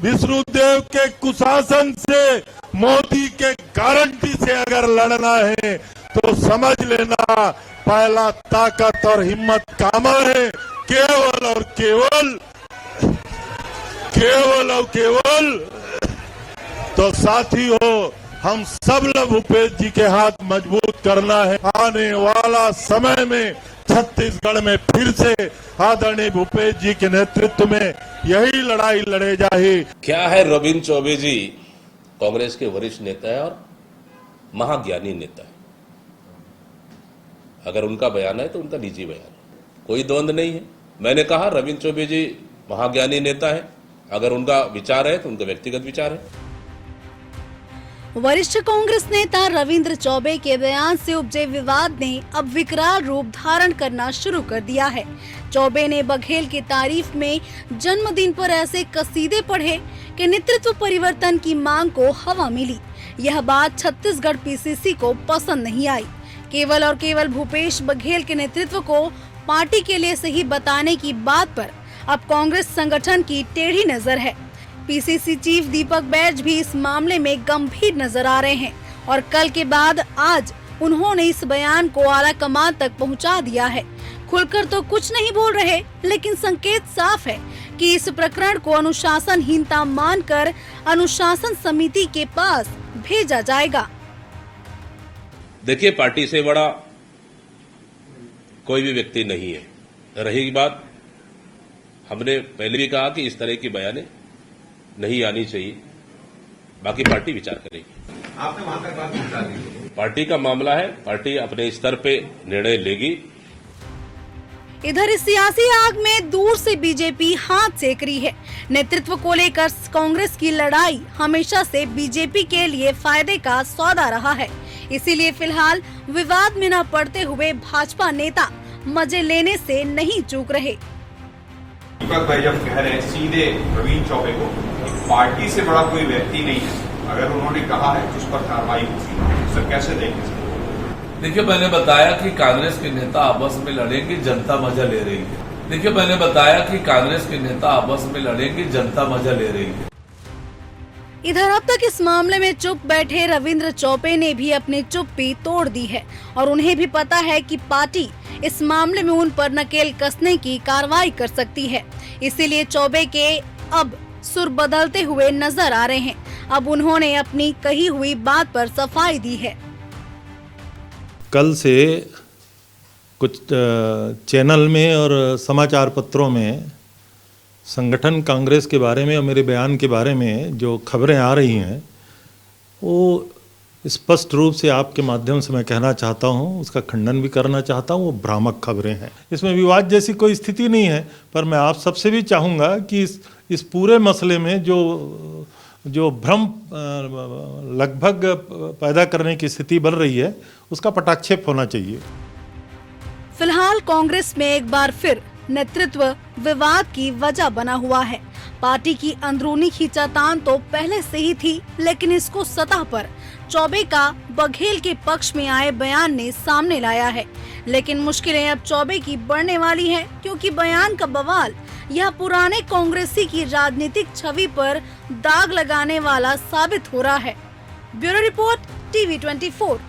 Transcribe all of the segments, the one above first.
विष्णुदेव के कुशासन से, मोदी के गारंटी से अगर लड़ना है तो समझ लेना, पहला ताकत और हिम्मत कामा है केवल और केवल तो साथी हो, हम सब लोग भूपेश जी के हाथ मजबूत करना है। आने वाला समय में छत्तीसगढ़ में फिर से आदरणीय भूपेश जी के नेतृत्व में यही लड़ाई लड़े जाए। क्या है, रविंद्र चौबे जी कांग्रेस के वरिष्ठ नेता है और महाज्ञानी नेता है। अगर उनका बयान है तो उनका निजी बयान है, कोई द्वंद्व नहीं है। मैंने कहा रविंद्र चौबे जी महाज्ञानी नेता है, अगर उनका विचार है तो उनका व्यक्तिगत विचार है। वरिष्ठ कांग्रेस नेता रविंद्र चौबे के बयान से उपजे विवाद ने अब विकराल रूप धारण करना शुरू कर दिया है। चौबे ने बघेल की तारीफ में जन्मदिन पर ऐसे कसीदे पढ़े कि नेतृत्व परिवर्तन की मांग को हवा मिली। यह बात छत्तीसगढ़ पीसीसी को पसंद नहीं आई। केवल और केवल भूपेश बघेल के नेतृत्व को पार्टी के लिए सही बताने की बात पर अब कांग्रेस संगठन की टेढ़ी नजर है। पीसीसी चीफ दीपक बैज भी इस मामले में गंभीर नजर आ रहे हैं और कल के बाद आज उन्होंने इस बयान को आला कमान तक पहुंचा दिया है। खुलकर तो कुछ नहीं बोल रहे, लेकिन संकेत साफ है कि इस प्रकरण को अनुशासनहीनता मानकर अनुशासन समिति के पास भेजा जाएगा। देखिए, पार्टी से बड़ा कोई भी व्यक्ति नहीं है। रही बात, हमने पहले भी कहा कि इस तरह की बयानें नहीं आनी चाहिए, बाकी पार्टी विचार करेगी। आपने वहां तक बात पहुंचा दी। पार्टी का मामला है, पार्टी अपने स्तर पे निर्णय लेगी। इधर इस सियासी आग में दूर से बीजेपी हाथ सेक रही है। नेतृत्व को लेकर कांग्रेस की लड़ाई हमेशा से बीजेपी के लिए फायदे का सौदा रहा है। इसीलिए फिलहाल विवाद में न पड़ते हुए भाजपा नेता मजे लेने से नहीं चूक रहे। दीपक भाई जब कह रहे हैं सीधे रविंद्र चौबे को, पार्टी से बड़ा कोई व्यक्ति नहीं है, अगर उन्होंने कहा है तो उस पर कार्रवाई होगी, सर कैसे देखें? देखिए, मैंने बताया कि कांग्रेस के नेता आपस में लड़ेंगे, जनता मजा ले रही है। देखिए, मैंने बताया कि कांग्रेस के नेता आपस में लड़ेंगे, जनता मजा ले रही है। इधर अब तक इस मामले में चुप बैठे रविंद्र चौबे ने भी अपनी चुप्पी तोड़ दी है और उन्हें भी पता है कि पार्टी इस मामले में उन पर नकेल कसने की कार्रवाई कर सकती है। इसीलिए चौबे के अब सुर बदलते हुए नजर आ रहे हैं। अब उन्होंने अपनी कही हुई बात पर सफाई दी है। कल से कुछ चैनल में और समाचार पत्रों में संगठन कांग्रेस के बारे में और मेरे बयान के बारे में जो खबरें आ रही हैं, वो स्पष्ट रूप से आपके माध्यम से मैं कहना चाहता हूँ, उसका खंडन भी करना चाहता हूँ। वो भ्रामक खबरें हैं, इसमें विवाद जैसी कोई स्थिति नहीं है। पर मैं आप सबसे भी चाहूँगा कि इस पूरे मसले में जो भ्रम लगभग पैदा करने की स्थिति बन रही है, उसका पटाक्षेप होना चाहिए। फिलहाल कांग्रेस में एक बार फिर नेतृत्व विवाद की वजह बना हुआ है। पार्टी की अंदरूनी खींचातान तो पहले से ही थी, लेकिन इसको सतह पर चौबे का बघेल के पक्ष में आए बयान ने सामने लाया है। लेकिन मुश्किलें अब चौबे की बढ़ने वाली हैं, क्योंकि बयान का बवाल यह पुराने कांग्रेसी की राजनीतिक छवि पर दाग लगाने वाला साबित हो रहा है। Bureau report, TV 24।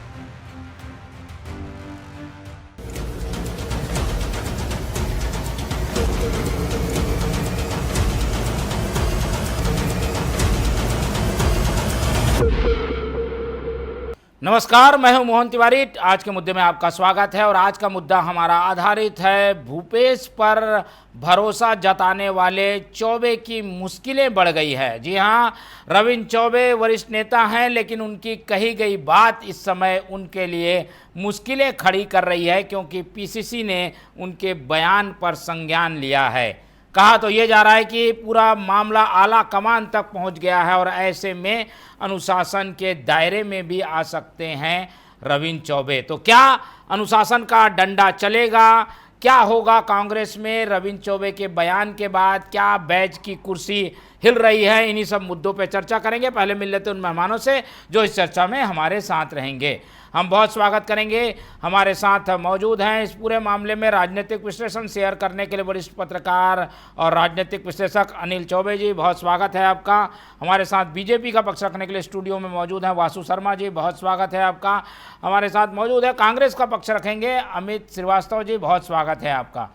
नमस्कार, मैं हूं मोहन तिवारी। आज के मुद्दे में आपका स्वागत है और आज का मुद्दा हमारा आधारित है भूपेश पर भरोसा जताने वाले चौबे की मुश्किलें बढ़ गई है। जी हां, रविंद्र चौबे वरिष्ठ नेता हैं, लेकिन उनकी कही गई बात इस समय उनके लिए मुश्किलें खड़ी कर रही है, क्योंकि पीसीसी ने उनके बयान पर संज्ञान लिया है। कहा तो ये जा रहा है कि पूरा मामला आला कमान तक पहुंच गया है और ऐसे में अनुशासन के दायरे में भी आ सकते हैं रविंद्र चौबे। तो क्या अनुशासन का डंडा चलेगा? क्या होगा कांग्रेस में रविंद्र चौबे के बयान के बाद? क्या बैज की कुर्सी हिल रही है। इन्हीं सब मुद्दों पर चर्चा करेंगे। पहले मिल लेते हैं उन मेहमानों से जो इस चर्चा में हमारे साथ रहेंगे। हम बहुत स्वागत करेंगे। हमारे साथ मौजूद हैं इस पूरे मामले में राजनीतिक विश्लेषण शेयर करने के लिए वरिष्ठ पत्रकार और राजनीतिक विश्लेषक अनिल चौबे जी, बहुत स्वागत है आपका। हमारे साथ बीजेपी का पक्ष रखने के लिए स्टूडियो में मौजूद हैं वासु शर्मा जी, बहुत स्वागत है आपका। हमारे साथ मौजूद है कांग्रेस का पक्ष रखेंगे अमित श्रीवास्तव जी, बहुत स्वागत है आपका।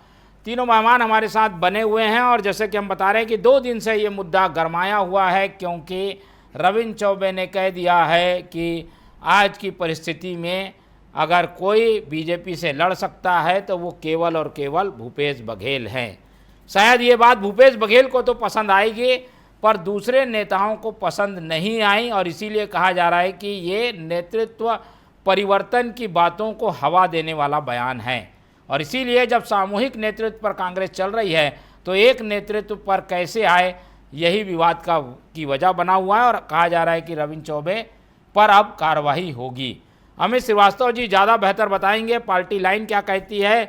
तीनों मेहमान हमारे साथ बने हुए हैं और जैसे कि हम बता रहे हैं कि 2 दिन से ये मुद्दा गरमाया हुआ है, क्योंकि रविंद्र चौबे ने कह दिया है कि आज की परिस्थिति में अगर कोई बीजेपी से लड़ सकता है तो वो केवल और केवल भूपेश बघेल हैं। शायद ये बात भूपेश बघेल को तो पसंद आएगी, पर दूसरे नेताओं को पसंद नहीं आई और इसीलिए कहा जा रहा है कि ये नेतृत्व परिवर्तन की बातों को हवा देने वाला बयान है। और इसीलिए जब सामूहिक नेतृत्व पर कांग्रेस चल रही है तो एक नेतृत्व पर कैसे आए, यही विवाद की वजह बना हुआ है और कहा जा रहा है कि रविंद्र चौबे पर अब कार्रवाई होगी। अमित श्रीवास्तव जी ज़्यादा बेहतर बताएंगे पार्टी लाइन क्या कहती है।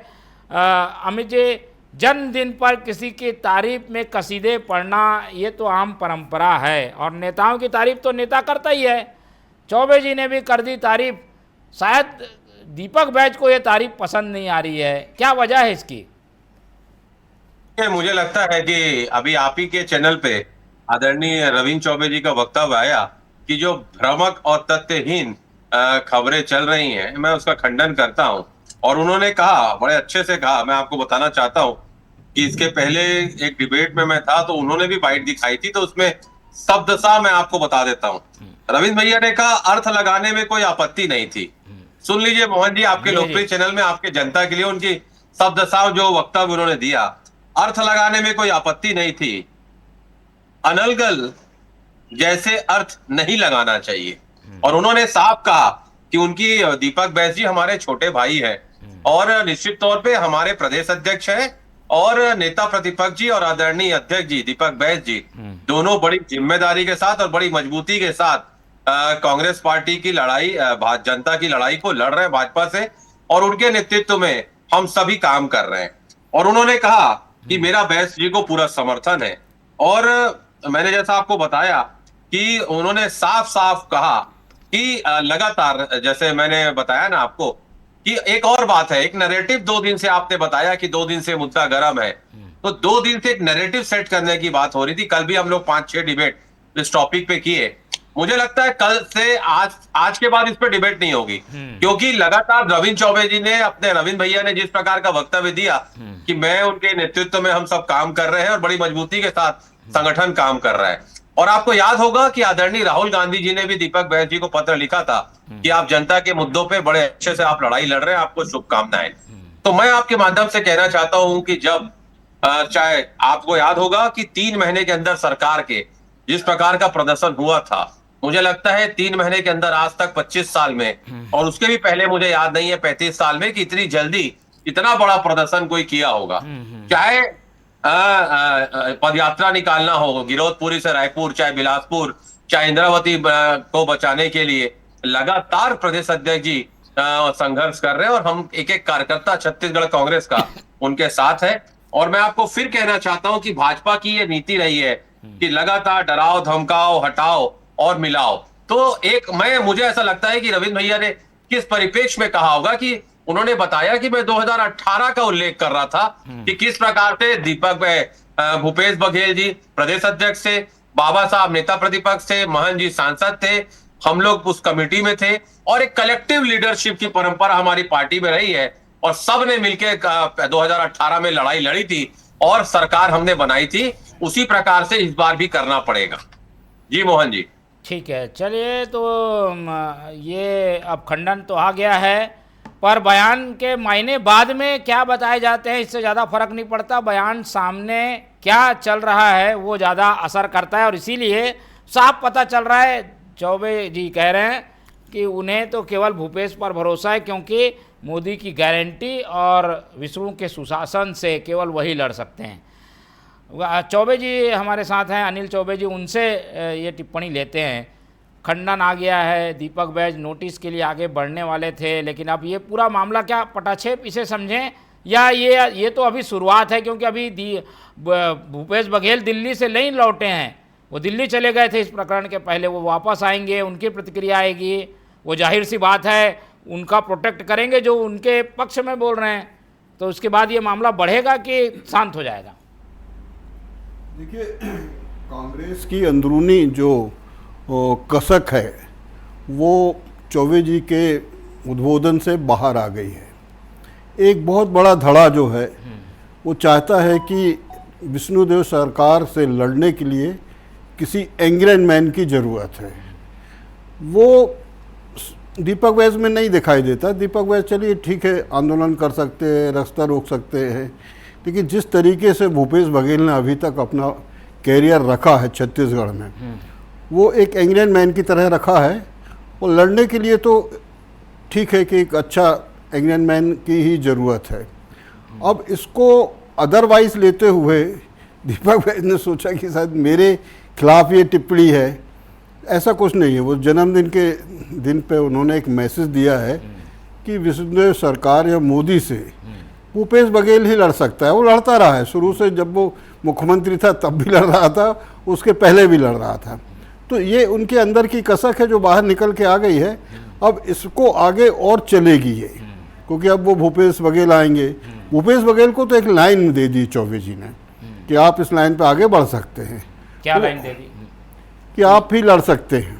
अमित जी, जन्मदिन पर किसी की तारीफ में कसीदे पढ़ना ये तो आम परंपरा है और नेताओं की तारीफ तो नेता करता ही है। चौबे जी ने भी कर दी तारीफ, शायद दीपक बैज को ये तारीफ पसंद नहीं आ रही है, क्या वजह है इसकी? मुझे लगता है कि अभी आप ही के चैनल पे आदरणीय रविंद्र चौबे जी का वक्तव्य आया कि जो भ्रामक और तथ्यहीन खबरें चल रही हैं, मैं उसका खंडन करता हूं। और उन्होंने कहा, बड़े अच्छे से कहा, मैं आपको बताना चाहता हूं कि इसके पहले एक डिबेट में मैं था तो उन्होंने भी बाइट दिखाई थी, तो उसमें शब्दशः मैं आपको बता देता हूं। रविंद्र भैया ने कहा अर्थ लगाने में कोई आपत्ति नहीं थी। सुन लीजिए मोहन जी, आपके लोकप्रिय चैनल में आपके जनता के लिए उनकी शब्दशः जो वक्तव्य उन्होंने दिया, अर्थ लगाने में कोई आपत्ति नहीं थी, अनलगल जैसे अर्थ नहीं लगाना चाहिए। और उन्होंने साफ कहा कि उनकी दीपक बैज जी हमारे छोटे भाई हैं और निश्चित तौर पे हमारे प्रदेश अध्यक्ष हैं और नेता प्रतिपक्ष जी और आदरणीय अध्यक्ष जी दीपक बैज जी दोनों बड़ी जिम्मेदारी के साथ और बड़ी मजबूती के साथ कांग्रेस पार्टी की लड़ाई, जनता की लड़ाई को लड़ रहे हैं भाजपा से, और उनके नेतृत्व में हम सभी काम कर रहे हैं। और उन्होंने कहा कि मेरा बैज जी को पूरा समर्थन है। और मैंने जैसा आपको बताया कि उन्होंने साफ साफ कहा कि लगातार, जैसे मैंने बताया ना आपको कि एक और बात है, एक नैरेटिव 2 दिन से आपने बताया कि 2 दिन से मुद्दा गर्म है, तो 2 दिन से एक नैरेटिव सेट करने की बात हो रही थी। कल भी हम लोग 5-6 डिबेट इस टॉपिक पे किए। मुझे लगता है कल से आज के बाद इस पे डिबेट नहीं होगी, क्योंकि लगातार रविंद्र चौबे जी ने, अपने रविंद्र भैया ने जिस प्रकार का वक्तव्य दिया कि मैं उनके नेतृत्व में हम सब काम कर रहे हैं और बड़ी मजबूती के साथ संगठन काम कर रहा है। और आपको याद होगा कि आदरणीय राहुल गांधी जी ने भी दीपक बैज जी को पत्र लिखा था कि आप जनता के मुद्दों पे बड़े अच्छे से आप लड़ाई लड़ रहे हैं, आपको शुभकामनाएं। तो मैं आपके माध्यम से कहना चाहता हूं कि जब चाहे आपको याद होगा कि 3 महीने के अंदर सरकार के जिस प्रकार का प्रदर्शन हुआ था, मुझे लगता है 3 महीने के अंदर आज तक 25 साल में, और उसके भी पहले मुझे याद नहीं है 35 साल में, कि इतनी जल्दी इतना बड़ा प्रदर्शन कोई किया होगा। चाहे पदयात्रा निकालना हो गिरौदपुरी से रायपुर, चाहे बिलासपुर, चाहे इंद्रावती को बचाने के लिए लगातार प्रदेश अध्यक्ष जी संघर्ष कर रहे हैं और हम एक एक कार्यकर्ता छत्तीसगढ़ कांग्रेस का उनके साथ है। और मैं आपको फिर कहना चाहता हूं कि भाजपा की ये नीति रही है कि लगातार डराओ, धमकाओ, हटाओ और मिलाओ। तो मुझे ऐसा लगता है कि रविंद्र भैया ने किस परिप्रेक्ष्य में कहा होगा कि उन्होंने बताया कि मैं 2018 का उल्लेख कर रहा था कि किस प्रकार से भूपेश बघेल जी प्रदेश अध्यक्ष थे, बाबा साहब नेता प्रतिपक्ष थे, महन जी सांसद थे, हम लोग उस कमेटी में थे और एक कलेक्टिव लीडरशिप की परंपरा हमारी पार्टी में रही है और सब ने मिलकर 2018 में लड़ाई लड़ी थी और सरकार हमने बनाई थी। उसी प्रकार से इस बार भी करना पड़ेगा। जी मोहन जी। ठीक है, चलिए, तो ये अब खंडन तो आ गया है, पर बयान के मायने बाद में क्या बताए जाते हैं इससे ज़्यादा फर्क नहीं पड़ता। बयान सामने क्या चल रहा है वो ज़्यादा असर करता है और इसीलिए साफ पता चल रहा है। चौबे जी कह रहे हैं कि उन्हें तो केवल भूपेश पर भरोसा है, क्योंकि मोदी की गारंटी और विष्णु के सुशासन से केवल वही लड़ सकते हैं। चौबे जी हमारे साथ हैं, अनिल चौबे जी, उनसे ये टिप्पणी लेते हैं। खंडन आ गया है, दीपक बैज नोटिस के लिए आगे बढ़ने वाले थे, लेकिन अब ये पूरा मामला क्या पटाक्षेप इसे समझें या ये तो अभी शुरुआत है, क्योंकि अभी भूपेश बघेल दिल्ली से नहीं लौटे हैं। वो दिल्ली चले गए थे इस प्रकरण के पहले, वो वापस आएंगे, उनकी प्रतिक्रिया आएगी, वो जाहिर सी बात है उनका प्रोटेक्ट करेंगे जो उनके पक्ष में बोल रहे हैं, तो उसके बाद ये मामला बढ़ेगा कि शांत हो जाएगा? देखिए, कांग्रेस की अंदरूनी जो कसक है वो चौबे जी के उद्बोधन से बाहर आ गई है। एक बहुत बड़ा धड़ा जो है वो चाहता है कि विष्णुदेव सरकार से लड़ने के लिए किसी एंग्री मैन की ज़रूरत है। वो दीपक वैस में नहीं दिखाई देता। दीपक वैस चलिए ठीक है, आंदोलन कर सकते हैं, रास्ता रोक सकते हैं, लेकिन जिस तरीके से भूपेश बघेल ने अभी तक अपना कैरियर रखा है छत्तीसगढ़ में, वो एक एंग्री मैन की तरह रखा है। और लड़ने के लिए तो ठीक है कि एक अच्छा एंग्री मैन की ही ज़रूरत है। अब इसको अदरवाइज लेते हुए दीपक वैस ने सोचा कि शायद मेरे खिलाफ ये टिप्पणी है, ऐसा कुछ नहीं है। वो जन्मदिन के दिन पे उन्होंने एक मैसेज दिया है कि विष्णुदेव सरकार या मोदी से भूपेश बघेल ही लड़ सकता है। वो लड़ता रहा है शुरू से, जब वो मुख्यमंत्री था तब भी लड़ रहा था, उसके पहले भी लड़ रहा था। तो ये उनके अंदर की कसक है जो बाहर निकल के आ गई है। अब इसको आगे और चलेगी ये, क्योंकि अब वो भूपेश बघेल आएंगे। भूपेश बघेल को तो एक लाइन दे दी चौबे जी ने कि आप इस लाइन पे आगे बढ़ सकते हैं। क्या लाइन दे दी? कि आप ही लड़ सकते हैं,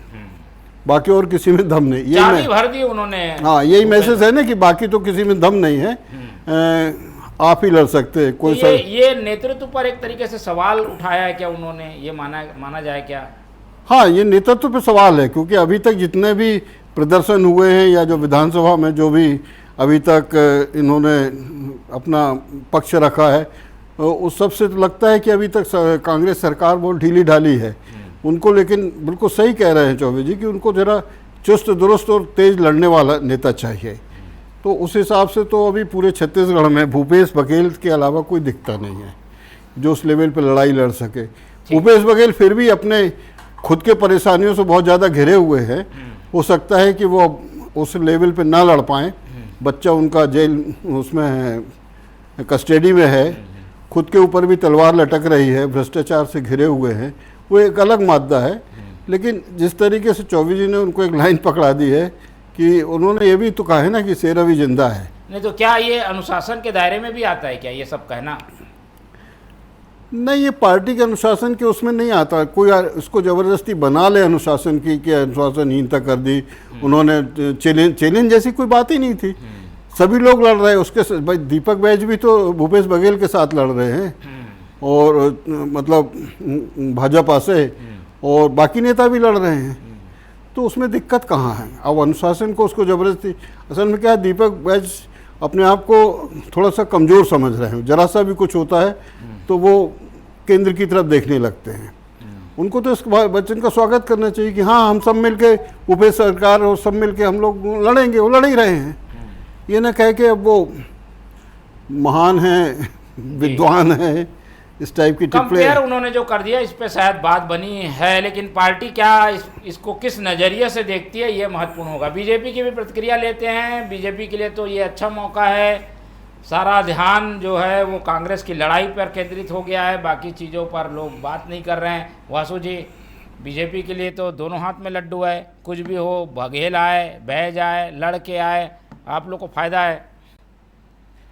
बाकी और किसी में दम नहीं। ये भर दी उन्होंने। हाँ, यही मैसेज है ना कि बाकी तो किसी में दम नहीं है, आप ही लड़ सकते हैं। कोई ये नेतृत्व पर एक तरीके से सवाल उठाया है क्या उन्होंने, ये माना जाए क्या? हाँ, ये नेतृत्व पे सवाल है, क्योंकि अभी तक जितने भी प्रदर्शन हुए हैं या जो विधानसभा में जो भी अभी तक इन्होंने अपना पक्ष रखा है, उस सब से तो लगता है कि अभी तक कांग्रेस सरकार बहुत ढीली ढाली है उनको। लेकिन बिल्कुल सही कह रहे हैं चौबे जी कि उनको ज़रा चुस्त दुरुस्त और तेज़ लड़ने वाला नेता चाहिए। तो उस हिसाब से तो अभी पूरे छत्तीसगढ़ में भूपेश बघेल के अलावा कोई दिखता नहीं है जो उस लेवल पे लड़ाई लड़ सके। भूपेश बघेल फिर भी अपने खुद के परेशानियों से बहुत ज़्यादा घिरे हुए हैं। हो सकता है कि वो उस लेवल पे ना लड़ पाएँ। बच्चा उनका जेल उसमें है, कस्टडी में है, खुद के ऊपर भी तलवार लटक रही है, भ्रष्टाचार से घिरे हुए हैं, वो एक अलग मादा है। लेकिन जिस तरीके से चौबे जी ने उनको एक लाइन पकड़ा दी है कि उन्होंने ये भी तो कहा है ना कि शेर अभी जिंदा है। नहीं तो क्या ये अनुशासन के दायरे में भी आता है क्या ये सब कहना? नहीं, ये पार्टी के अनुशासन के उसमें नहीं आता। कोई इसको ज़बरदस्ती बना ले अनुशासन की कि अनुशासनहीनता कर दी उन्होंने। चैलेंज जैसी कोई बात ही नहीं थी। सभी लोग लड़ रहे हैं उसके। भाई दीपक वैस भी तो भूपेश बघेल के साथ लड़ रहे हैं, और मतलब भाजपा से, और बाकी नेता भी लड़ रहे हैं। तो उसमें दिक्कत कहाँ है? अब अनुशासन को उसको ज़बरदस्ती, असल में क्या है, दीपक वैस अपने आप को थोड़ा सा कमज़ोर समझ रहे हैं। जरा सा भी कुछ होता है तो वो केंद्र की तरफ देखने लगते हैं। उनको तो इस बच्चन का स्वागत करना चाहिए कि हाँ, हम सब मिलके भूपेश सरकार और सब मिलके हम लोग लड़ेंगे। वो लड़ ही रहे हैं। ये ना कह के अब वो महान हैं, विद्वान हैं, इस टाइप की कंपेयर उन्होंने जो कर दिया इस पे शायद बात बनी है। लेकिन पार्टी क्या इसको किस नज़रिए से देखती है ये महत्वपूर्ण होगा। बीजेपी की भी प्रतिक्रिया लेते हैं। बीजेपी के लिए तो ये अच्छा मौका है। सारा ध्यान जो है वो कांग्रेस की लड़ाई पर केंद्रित हो गया है, बाकी चीज़ों पर लोग बात नहीं कर रहे हैं। वासु जी, बीजेपी के लिए तो दोनों हाथ में लड्डू है, कुछ भी हो, बघेल आए, बहज आए, लड़के आए, आप लोग को फायदा है।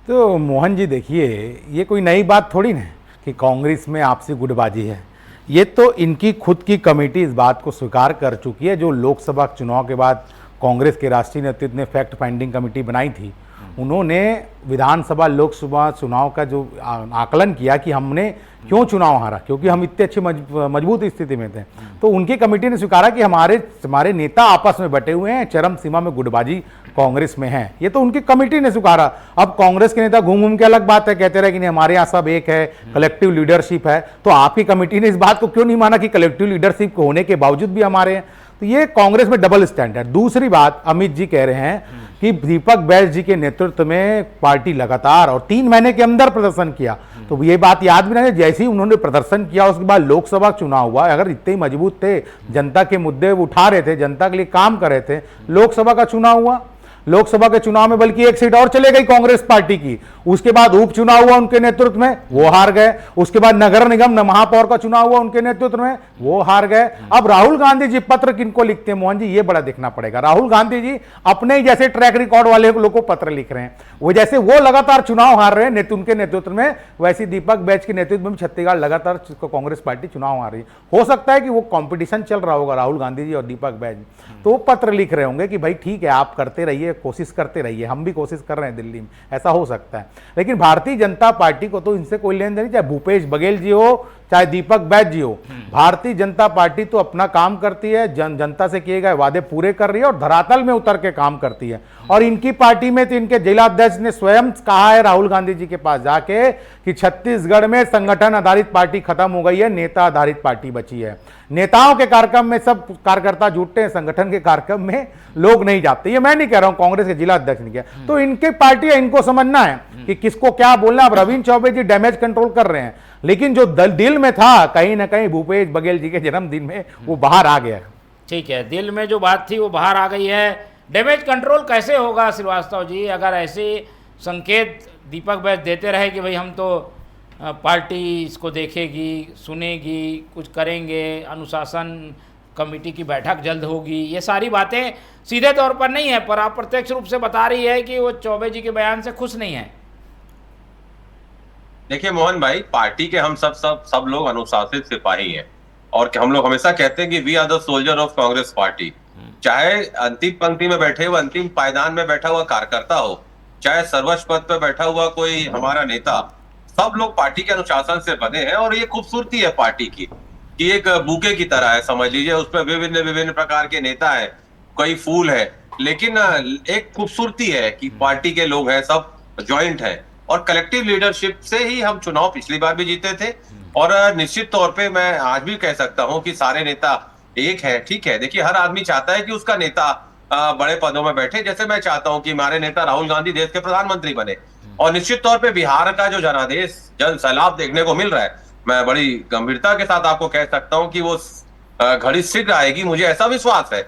तो मोहन जी देखिए, ये कोई नई बात थोड़ी ना कि कांग्रेस में आपसी गुटबाजी है। ये तो इनकी खुद की कमेटी इस बात को स्वीकार कर चुकी है। जो लोकसभा चुनाव के बाद कांग्रेस के राष्ट्रीय नेतृत्व ने फैक्ट फाइंडिंग कमेटी बनाई थी, उन्होंने विधानसभा लोकसभा चुनाव का जो आकलन किया कि हमने क्यों चुनाव हारा, क्योंकि हम इतने अच्छी मजबूत स्थिति में थे। तो उनकी कमेटी ने स्वीकारा कि हमारे नेता आपस में बटे हुए हैं, चरम सीमा में गुटबाजी कांग्रेस में है। ये तो उनकी कमेटी ने स्वीकारा। अब कांग्रेस के नेता घूम घूम के अलग बात है, कहते रहे कि नहीं हमारे यहाँ सब एक है, कलेक्टिव लीडरशिप है। तो आपकी कमेटी ने इस बात को क्यों नहीं माना कि कलेक्टिव लीडरशिप होने के बावजूद भी हमारे हैं? तो ये कांग्रेस में डबल स्टैंडर्ड। दूसरी बात, अमित जी कह रहे हैं कि दीपक वैस जी के नेतृत्व में पार्टी लगातार और 3 महीने के अंदर प्रदर्शन किया। तो ये बात याद भी नहीं, जैसे ही उन्होंने प्रदर्शन किया उसके बाद लोकसभा चुनाव हुआ। अगर इतने ही मजबूत थे, जनता के मुद्दे उठा रहे थे, जनता के लिए काम कर रहे थे, लोकसभा का चुनाव हुआ, लोकसभा के चुनाव में बल्कि एक सीट और चले गई कांग्रेस पार्टी की। उसके बाद उपचुनाव हुआ उनके नेतृत्व में, वो हार गए। उसके बाद नगर निगम महापौर का चुनाव हुआ उनके नेतृत्व में, वो हार गए। अब राहुल गांधी जी पत्र किनको लिखते हैं मोहन जी, ये बड़ा देखना पड़ेगा। राहुल गांधी जी अपने जैसे ट्रैक रिकॉर्ड वाले लोगों को पत्र लिख रहे हैं, वो जैसे वो लगातार चुनाव हार रहे हैं उनके नेतृत्व में, वैसे दीपक बैच के नेतृत्व में छत्तीसगढ़ लगातार कांग्रेस पार्टी चुनाव हार रही है। हो सकता है कि वो कंपटीशन चल रहा होगा राहुल गांधी जी और दीपक बैच, तो वो पत्र लिख रहे होंगे कि भाई ठीक है, आप करते रहिए, कोशिश करते रहिए, हम भी कोशिश कर रहे हैं दिल्ली में, ऐसा हो सकता है। लेकिन भारतीय जनता पार्टी को तो इनसे कोई लेन देन नहीं, चाहे भूपेश बघेल जी हो चाहे दीपक बैच जी हो। भारतीय जनता पार्टी तो अपना काम करती है, जनता से किए गए वादे पूरे कर रही है और धरातल में उतर के काम करती है। और इनकी पार्टी में तो इनके जिलाध्यक्ष ने स्वयं कहा है राहुल गांधी जी के पास जाके कि छत्तीसगढ़ में संगठन आधारित पार्टी खत्म हो गई है, नेता आधारित पार्टी बची है। नेताओं के कार्यक्रम में सब कार्यकर्ता जुटते हैं, संगठन के कार्यक्रम में लोग नहीं जाते। ये मैं नहीं कह रहा हूं, कांग्रेस के जिला अध्यक्ष ने किया। तो इनके पार्टी है, इनको समझना है कि किसको क्या बोलना। अब रविंद्र चौबे जी डैमेज कंट्रोल कर रहे हैं, लेकिन जो दिल में था कहीं ना कहीं भूपेश बघेल जी के जन्मदिन में वो बाहर आ गया। ठीक है, दिल में जो बात थी वो बाहर आ गई है। डैमेज कंट्रोल कैसे होगा श्रीवास्तव जी, अगर ऐसे संकेत दीपक बैच देते रहे कि भाई हम तो पार्टी इसको देखेगी, सुनेगी, कुछ करेंगे, अनुशासन कमेटी की बैठक जल्द होगी, ये सारी बातें सीधे तौर पर नहीं है पर अप्रत्यक्ष रूप से बता रही है कि वो चौबे जी के बयान से खुश नहीं है। देखिए मोहन भाई, पार्टी के हम सब लोग अनुशासित सिपाही हैं और हम लोग हमेशा कहते हैं कि we are the soldier of Congress party. चाहे अंतिम पंक्ति में बैठे हुए, अंतिम पायदान में बैठा हुआ कार्यकर्ता हो, चाहे सर्वोच्च पद पर बैठा हुआ कोई हमारा नेता, सब लोग पार्टी के अनुशासन से बने हैं। और ये खूबसूरती है पार्टी की कि एक बुके की तरह है, समझ लीजिए, उसमें विभिन्न प्रकार के नेता है, कोई फूल है, लेकिन एक खूबसूरती है कि पार्टी के लोग हैं, सब ज्वाइंट है और कलेक्टिव लीडरशिप से ही हम चुनाव पिछली बार भी जीते थे। और निश्चित तौर पे मैं आज भी कह सकता हूं कि सारे नेता एक है। ठीक है, देखिए हर आदमी चाहता है कि उसका नेता बड़े पदों में बैठे, जैसे मैं चाहता हूं कि हमारे नेता राहुल गांधी देश के प्रधानमंत्री बने। और निश्चित तौर पे बिहार का जो जनादेश जन सैलाब देखने को मिल रहा है, मैं बड़ी गंभीरता के साथ आपको कह सकता हूं कि वो घड़ी शीघ्र आएगी, मुझे ऐसा विश्वास है।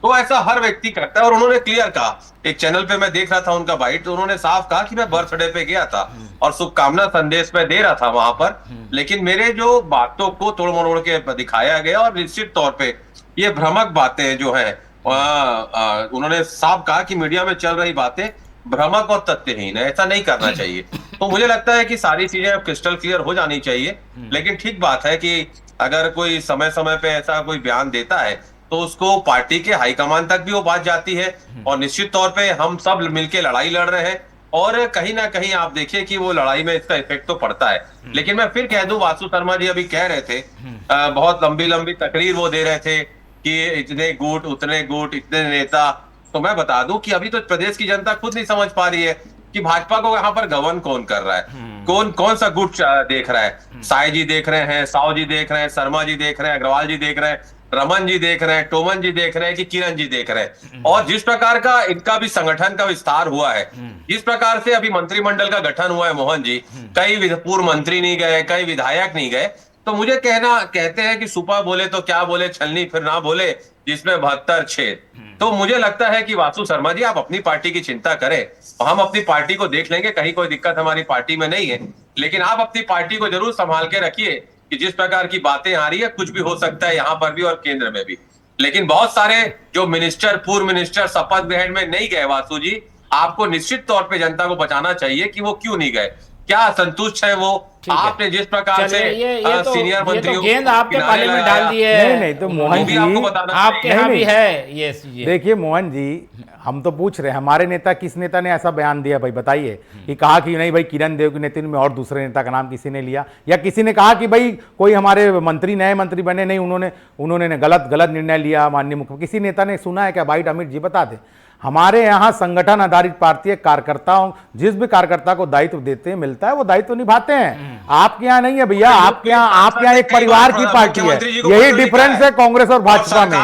तो ऐसा हर व्यक्ति करता है और उन्होंने क्लियर कहा, एक चैनल पे मैं देख रहा था उनका बाइट, तो उन्होंने साफ कहा कि मैं बर्थडे पे गया था और शुभकामना संदेश में दे रहा था वहां पर, लेकिन मेरे जो बातों को तोड़ मरोड़ के दिखाया गया और निश्चित तौर पे ये भ्रामक बातें जो है उन्होंने साफ कहा कि मीडिया में चल रही बातें भ्रामक और तथ्यहीन है, ऐसा नहीं करना चाहिए। तो मुझे लगता है कि सारी चीजें अब क्रिस्टल क्लियर हो जानी चाहिए। लेकिन ठीक बात है कि अगर कोई समय समय पे ऐसा कोई बयान देता है तो उसको पार्टी के हाईकमान तक भी वो बात जाती है और निश्चित तौर पे हम सब मिलके लड़ाई लड़ रहे हैं और कहीं ना कहीं आप देखिए कि वो लड़ाई में इसका इफेक्ट तो पड़ता है। लेकिन मैं फिर कह दूं, वासु शर्मा जी अभी कह रहे थे, बहुत लंबी तकरीर वो दे रहे थे कि इतने गुट उतने गुट इतने नेता। तो मैं बता दूं कि अभी तो प्रदेश की जनता खुद नहीं समझ पा रही है कि भाजपा को यहाँ पर गवर्न कौन कर रहा है, कौन सा गुट देख रहा है। साय जी देख रहे हैं, साव जी देख रहे हैं, शर्मा जी देख रहे हैं, अग्रवाल जी देख रहे हैं, रमन जी देख रहे हैं, टोमन जी देख रहे हैं कि किरण जी देख रहे हैं। और जिस प्रकार का इनका भी संगठन का विस्तार हुआ है, जिस प्रकार से अभी मंत्रिमंडल का गठन हुआ है मोहन जी, कई पूर्व मंत्री नहीं गए, कई विधायक नहीं गए, तो मुझे कहते हैं कि सुपा बोले तो क्या बोले, छलनी फिर ना बोले जिसमें 72 छेद। तो मुझे लगता है कि वासु शर्मा जी आप अपनी पार्टी की चिंता करें, हम अपनी पार्टी को देख लेंगे, कहीं कोई दिक्कत हमारी पार्टी में नहीं है। लेकिन आप अपनी पार्टी को जरूर संभाल के रखिए कि जिस प्रकार की बातें आ रही है कुछ भी हो सकता है यहाँ पर भी और केंद्र में भी। लेकिन बहुत सारे जो मिनिस्टर, पूर्व मिनिस्टर शपथ ग्रहण में नहीं गए, वासु जी आपको निश्चित तौर पे जनता को बताना चाहिए कि वो क्यों नहीं गए, क्या असंतुष्ट है वो। आपने जिस प्रकार से सीनियर मंत्रियों गेंद आपके पाले में डाल दी है। नहीं तो मोहन जी आपके यहाँ भी है ये। देखिए मोहन जी, हम तो पूछ रहे हैं हमारे नेता, किस नेता ने ऐसा बयान दिया भाई बताइए, कि कहा कि नहीं भाई किरण देव के नेतृत्व में और दूसरे नेता का नाम किसी ने लिया, या किसी ने कहा कि भाई कोई हमारे मंत्री नए मंत्री बने नहीं, उन्होंने गलत निर्णय लिया माननीय मुख्यमंत्री, किसी नेता ने सुना है क्या? भाई अमित जी बता दे। हमारे यहाँ संगठन आधारित पार्टी है, कार्यकर्ताओं जिस भी कार्यकर्ता को दायित्व देते हैं मिलता है वो दायित्व निभाते हैं। आपके यहाँ नहीं है भैया, आपके यहाँ एक परिवार की पार्टी है, यही डिफरेंस है कांग्रेस और भाजपा में।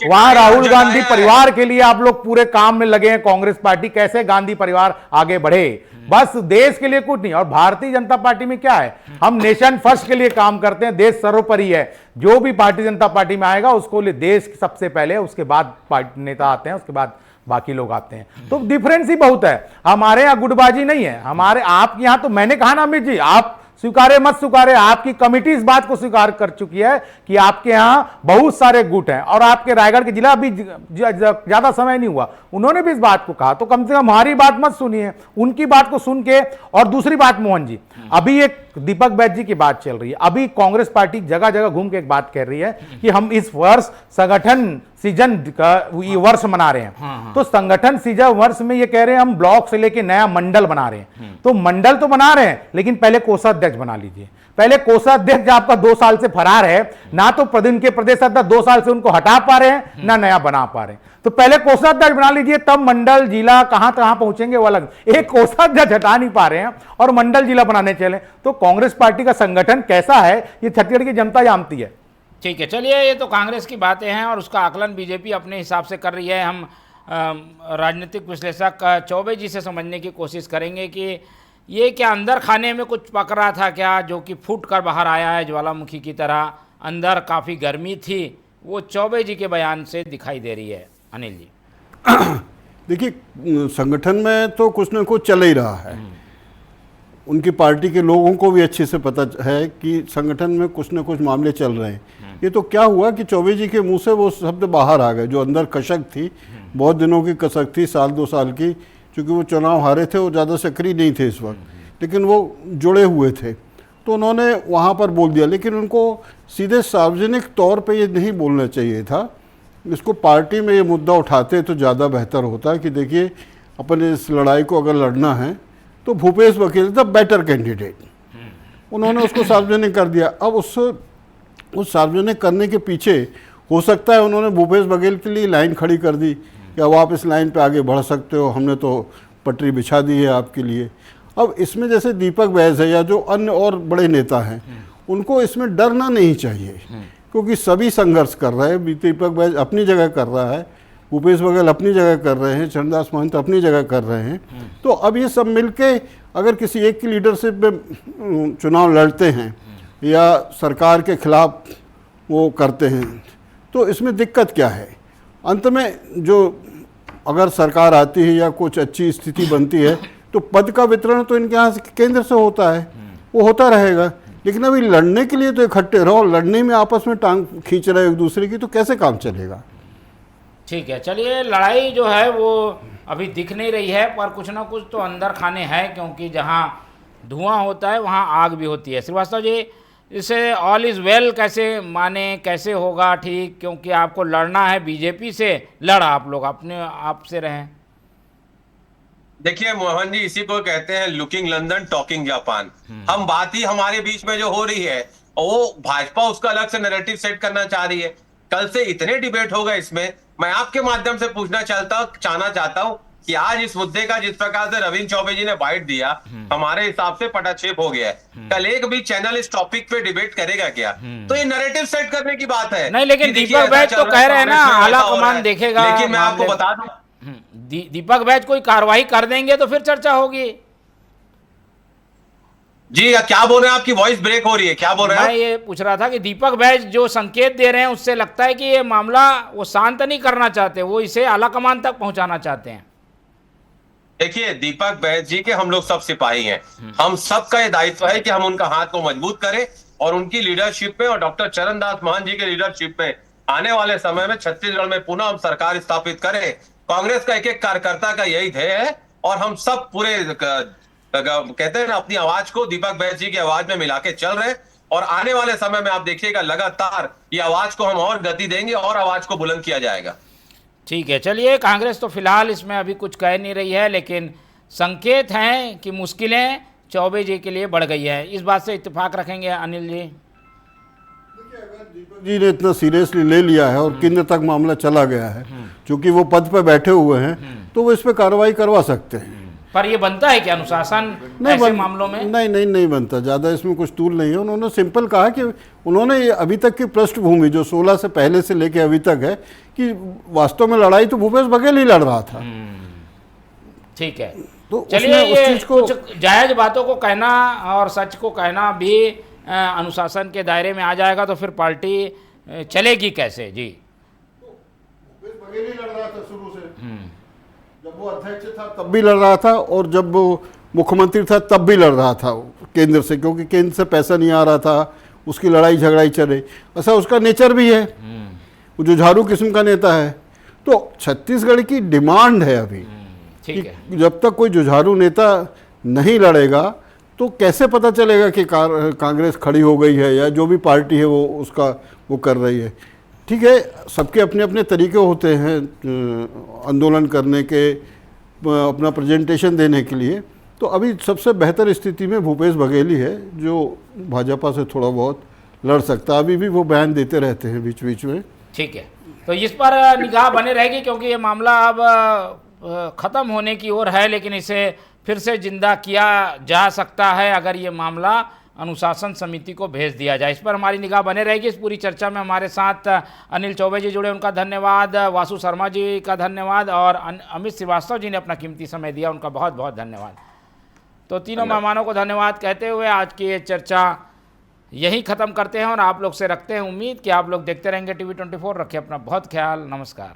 वहां राहुल गांधी परिवार के लिए आप लोग पूरे काम में लगे हैं, कांग्रेस पार्टी कैसे गांधी परिवार आगे बढ़े, बस देश के लिए कुछ नहीं। और भारतीय जनता पार्टी में क्या है, हम नेशन फर्स्ट के लिए काम करते हैं, देश सर्वोपरि है। जो भी भारतीय जनता पार्टी में आएगा उसको लिए देश सबसे पहले, उसके बाद नेता आते हैं, उसके बाद बाकी लोग आते हैं। तो डिफरेंस ही बहुत है। हमारे यहाँ गुटबाजी नहीं है, हमारे आपके यहाँ तो मैंने कहा ना अमित जी, आप स्वीकारे मत स्वीकारे, आपकी कमेटी इस बात को स्वीकार कर चुकी है कि आपके यहाँ बहुत सारे गुट हैं। और आपके रायगढ़ के जिला भी ज्यादा समय नहीं हुआ, उन्होंने भी इस बात को कहा। तो कम से कम हमारी बात मत सुनिए, उनकी बात को सुन के। और दूसरी बात मोहन जी, अभी एक दीपक बैज जी की बात चल रही है, अभी कांग्रेस पार्टी जगह जगह घूम के एक बात कह रही है कि हम इस वर्ष संगठन सीजन का वर्ष मना रहे हैं। तो संगठन सीजन वर्ष में ये कह रहे हैं हम ब्लॉक से लेके नया मंडल बना रहे हैं। तो मंडल तो बना रहे हैं, लेकिन पहले कोषाध्यक्ष बना लीजिए। पहले कोषाध्यक्ष आपका 2 साल से फरार है, ना तो प्रदेश अध्यक्ष 2 साल से उनको हटा पा रहे हैं, ना नया बना पा रहे हैं। तो पहले कोषाध्यक्ष बना लीजिए, तब मंडल जिला कहां पहुंचेंगे वो अलग। एक कोषाध्यक्ष हटा नहीं पा रहे हैं और मंडल जिला बनाने चले। तो कांग्रेस पार्टी का संगठन कैसा है ये छत्तीसगढ़ की जनता जानती है। ठीक है, चलिए, ये तो कांग्रेस की बातें हैं और उसका आकलन बीजेपी अपने हिसाब से कर रही है। हम राजनीतिक विश्लेषक चौबे जी से समझने की कोशिश करेंगे कि ये क्या अंदर खाने में कुछ पक रहा था क्या, जो कि फूट कर बाहर आया है ज्वालामुखी की तरह। अंदर काफ़ी गर्मी थी, वो चौबे जी के बयान से दिखाई दे रही है। अनिल जी, देखिए, संगठन में तो कुछ न कुछ चल ही रहा है। उनकी पार्टी के लोगों को भी अच्छे से पता है कि संगठन में कुछ न कुछ मामले चल रहे हैं। ये तो क्या हुआ कि चौबे जी के मुंह से वो शब्द बाहर आ गए, जो अंदर कसक थी, बहुत दिनों की कसक थी, 1-2 साल की, क्योंकि वो चुनाव हारे थे, वो ज़्यादा सक्रिय नहीं थे इस वक्त, लेकिन वो जुड़े हुए थे। तो उन्होंने वहाँ पर बोल दिया, लेकिन उनको सीधे सार्वजनिक तौर पे ये नहीं बोलना चाहिए था। इसको पार्टी में ये मुद्दा उठाते तो ज़्यादा बेहतर होता कि देखिए, अपन इस लड़ाई को अगर लड़ना है तो Bhupesh Baghel the better candidate. उन्होंने उसको सार्वजनिक कर दिया। अब उस सार्वजनिक करने के पीछे हो सकता है उन्होंने भूपेश बघेल के लिए लाइन खड़ी कर दी कि अब आप इस लाइन पे आगे बढ़ सकते हो, हमने तो पटरी बिछा दी है आपके लिए। अब इसमें जैसे दीपक बैज है या जो अन्य और बड़े नेता हैं, उनको इसमें डरना नहीं चाहिए, क्योंकि सभी संघर्ष कर रहे हैं। दीपक बैज अपनी जगह कर रहा है, भूपेश बघेल अपनी जगह कर रहे हैं, चरणदास महंत अपनी जगह कर रहे हैं। तो अब ये सब मिलके अगर किसी एक की लीडरशिप में चुनाव लड़ते हैं या सरकार के खिलाफ वो करते हैं, तो इसमें दिक्कत क्या है? अंत में जो अगर सरकार आती है या कुछ अच्छी स्थिति बनती है, तो पद का वितरण तो इनके यहाँ से केंद्र से होता है, वो होता रहेगा। लेकिन अभी लड़ने के लिए तो इकट्ठे रहो, लड़ने में आपस में टांग खींच रहे एक दूसरे की, तो कैसे काम चलेगा? ठीक है, चलिए, लड़ाई जो है वो अभी दिख नहीं रही है, पर कुछ ना कुछ तो अंदर खाने हैं, क्योंकि जहाँ धुआं होता है वहाँ आग भी होती है। श्रीवास्तव जी, इसे ऑल इज़ वेल कैसे माने, कैसे होगा ठीक? क्योंकि आपको लड़ना है बीजेपी से, लड़ा आप लोग अपने आप से रहें। देखिए मोहन जी, इसी को कहते हैं लुकिंग लंदन टॉकिंग जापान। हम बात ही हमारे बीच में जो हो रही है, वो भाजपा उसका अलग से नैरेटिव सेट करना चाह रही है। कल से इतने डिबेट हो गए इसमें, मैं आपके माध्यम से पूछना चाहता हूं कि आज इस मुद्दे का जिस प्रकार से रविंद्र चौबे जी ने बाइट दिया, हमारे हिसाब से पटाक्षेप हो गया है। कल एक भी चैनल इस टॉपिक पे डिबेट करेगा क्या? तो ये नैरेटिव सेट करने की बात है। नहीं, लेकिन दीपक बैज तो कह रहे हैं ना, आला कमान देखेगा। लेकिन मैं आपको बता दूं, दीपक बैज कोई कार्रवाई कर देंगे तो फिर चर्चा होगी। जी क्या बोल रहे हैं? आपकी वॉइस ब्रेक हो रही है, क्या बोल रहे हैं? मैं ये पूछ रहा था कि दीपक बैज जो संकेत दे रहे हैं, उससे लगता है कि ये मामला वो शांत नहीं करना चाहते, वो इसे आला कमान तक पहुंचाना चाहते हैं। देखिए, दीपक बैज जी के हम लोग सब सिपाही हैं। हम सबका ये दायित्व है कि हम उनका हाथ को मजबूत करें और उनकी लीडरशिप में और डॉक्टर चरणदास महंत जी के लीडरशिप में आने वाले समय में छत्तीसगढ़ में पुनः हम सरकार स्थापित करें। कांग्रेस का एक एक कार्यकर्ता का यही ध्येय है और हम सब पूरे कहते हैं ना, अपनी आवाज को दीपक बैज जी की आवाज में मिला के चल रहे हैं। और आने वाले समय में आप देखिएगा, लगातार ये आवाज को हम और गति देंगे और आवाज को बुलंद किया जाएगा। ठीक है, चलिए, कांग्रेस तो फिलहाल इसमें अभी कुछ कह नहीं रही है, लेकिन संकेत हैं कि मुश्किलें चौबे जी के लिए बढ़ गई है। इस बात से इत्तेफाक रखेंगे अनिल जी? दीपक जी ने इतना सीरियसली ले लिया है और केंद्र तक मामला चला गया है, क्योंकि वो पद पे बैठे हुए हैं, तो वो इस पे कार्रवाई करवा सकते हैं। पर ये बनता है कि अनुशासन ऐसे मामलों में? नहीं बनता। ज़्यादा इसमें कुछ टूल नहीं है। उन्होंने सिंपल कहा कि उन्होंने ये अभी तक की पृष्ठभूमि जो 16 से पहले से लेके अभी तक है, कि वास्तव में लड़ाई तो भूपेश बघेल ही लड़ रहा था। ठीक है, तो चलिए, ये कुछ जायज बातों को कहना और सच को कहना भी अनुशासन के दायरे में आ जाएगा, तो फिर पार्टी चलेगी कैसे? जी, भूपेश बघेल ही लड़ रहा था शुरू से। जब वो अध्यक्ष था तब भी लड़ रहा था और जब वो मुख्यमंत्री था तब भी लड़ रहा था केंद्र से, क्योंकि केंद्र से पैसा नहीं आ रहा था, उसकी लड़ाई झगड़ाई चल रही। ऐसा उसका नेचर भी है, वो जुझारू किस्म का नेता है। तो छत्तीसगढ़ की डिमांड है अभी ठीक है। कि जब तक कोई जुझारू नेता नहीं लड़ेगा तो कैसे पता चलेगा कि कांग्रेस खड़ी हो गई है या जो भी पार्टी है वो उसका वो कर रही है। ठीक है, सबके अपने अपने तरीके होते हैं आंदोलन करने के, अपना प्रेजेंटेशन देने के लिए। तो अभी सबसे बेहतर स्थिति में भूपेश बघेली है जो भाजपा से थोड़ा बहुत लड़ सकता है। अभी भी वो बयान देते रहते हैं बीच बीच में। ठीक है, तो इस पर निगाह बने रहेगी क्योंकि ये मामला अब ख़त्म होने की ओर है, लेकिन इसे फिर से जिंदा किया जा सकता है अगर ये मामला अनुशासन समिति को भेज दिया जाए। इस पर हमारी निगाह बने रहेगी। इस पूरी चर्चा में हमारे साथ अनिल चौबे जी जुड़े, उनका धन्यवाद। वासु शर्मा जी का धन्यवाद और अमित श्रीवास्तव जी ने अपना कीमती समय दिया, उनका बहुत बहुत धन्यवाद। तो तीनों मेहमानों को धन्यवाद कहते हुए आज की ये चर्चा यहीं ख़त्म करते हैं और आप लोग से रखते हैं उम्मीद कि आप लोग देखते रहेंगे TV 24। रखें अपना बहुत ख्याल। नमस्कार।